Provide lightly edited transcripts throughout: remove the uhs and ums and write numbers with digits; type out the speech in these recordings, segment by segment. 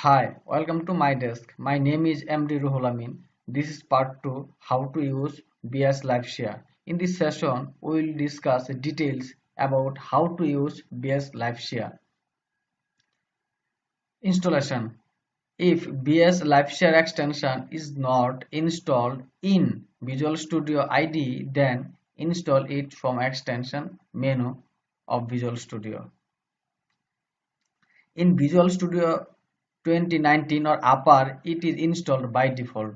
Hi, welcome to my desk. My name is MD Ruhul Amin. This is part 2, how to use BS LiveShare. In this session, we will discuss details about how to use BS LiveShare. Installation. If BS LiveShare extension is not installed in Visual Studio IDE, then install it from extension menu of Visual Studio. In Visual Studio 2019 or upper, it is installed by default.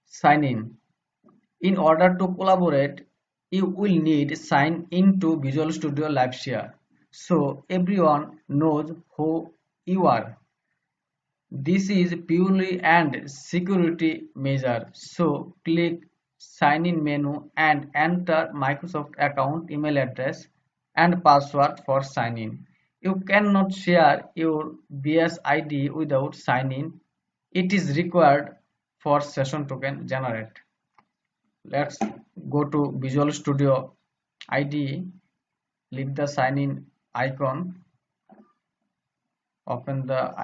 Sign in. In order to collaborate, you will need sign into Visual Studio LiveShare so everyone knows who you are. This is purely and security measure. So click sign in menu and enter Microsoft account email address and password for sign in. You cannot share your BS ID without sign in. It is required for session token generate. Let's go to Visual Studio IDE, click the sign in icon, open the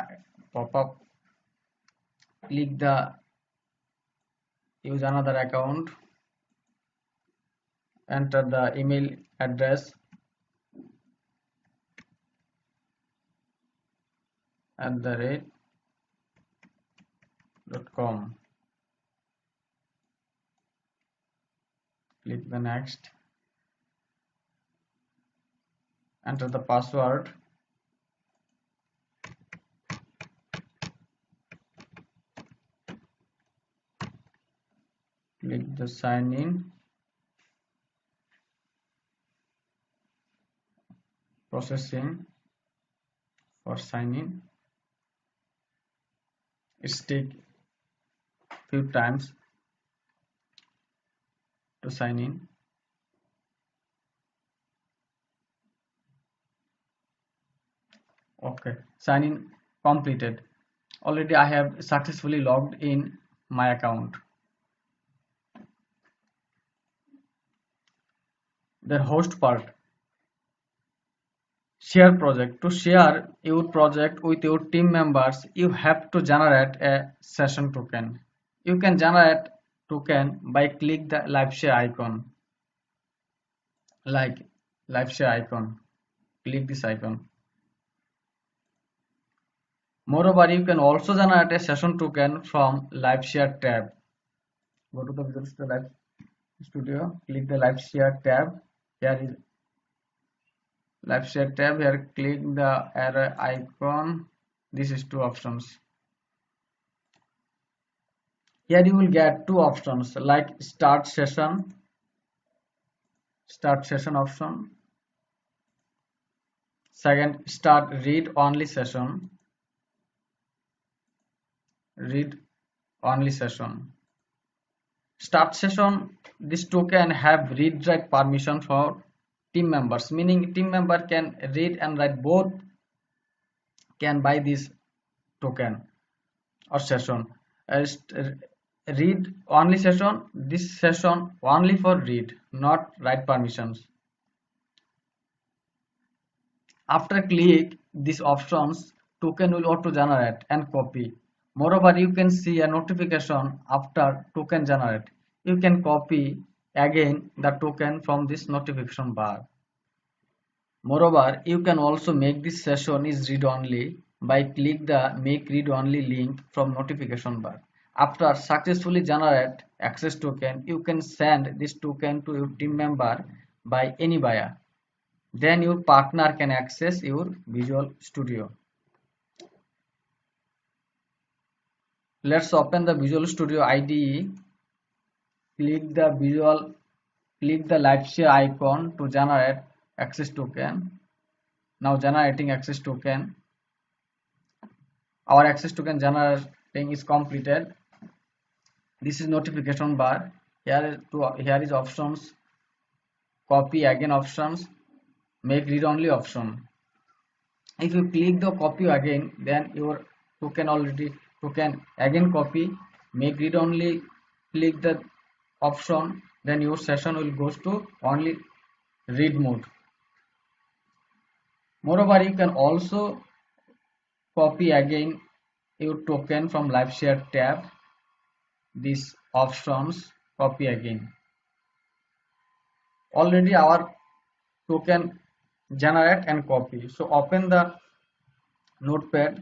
pop-up, click the use another account, enter the email address @.com, click the next, enter the password, click the sign in, processing for sign in. It's take few times to sign in. Okay, sign in completed. Already I have successfully logged in my account. The host part. Share project. To share your project with your team members, you have to generate a session token. You can generate token by click the live share icon, like live share icon. Click this icon. Moreover, you can also generate a session token from live share tab. Go to the Visual Studio Live Studio, click the live share tab. Here is live share tab. Here click the arrow icon. This is two options. Here you will get two options like start session option. Second, start read only session. Read only session. Start session, this token have read write permission for team members, meaning team member can read and write both, can buy this token or session. Read only session, this session only for read, not write permissions. After click these options, token will auto generate and copy. Moreover, you can see a notification after token generate. You can copy again the token from this notification bar. Moreover, you can also make this session is read only by click the make read only link from notification bar. After successfully generate access token, you can send this token to your team member by any buyer. Then your partner can access your Visual Studio. Let's open the Visual Studio IDE. Click the live share icon to generate access token. Now generating access token. Our access token generating is completed. This is notification bar. Here is options. Copy again options. Make read only option. If you click the copy again, then your token again copy, make read only, click the option, then your session will goes to only read mode. Moreover, you can also copy again your token from live share tab. These options copy again. Already our token generate and copy. So open the notepad,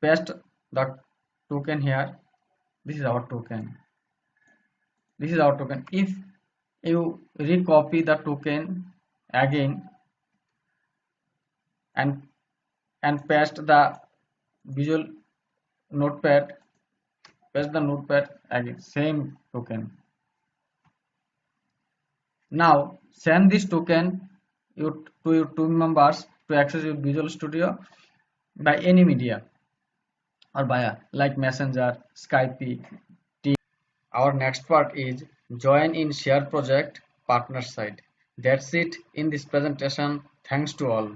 paste the token here. This is our token. This is our token. If you recopy the token again and paste the visual notepad, paste the notepad again, same token. Now send this token to your team members to access your Visual Studio by any media or via like Messenger, Skype. Our next part is join in share project partner side. That's it in this presentation. Thanks to all.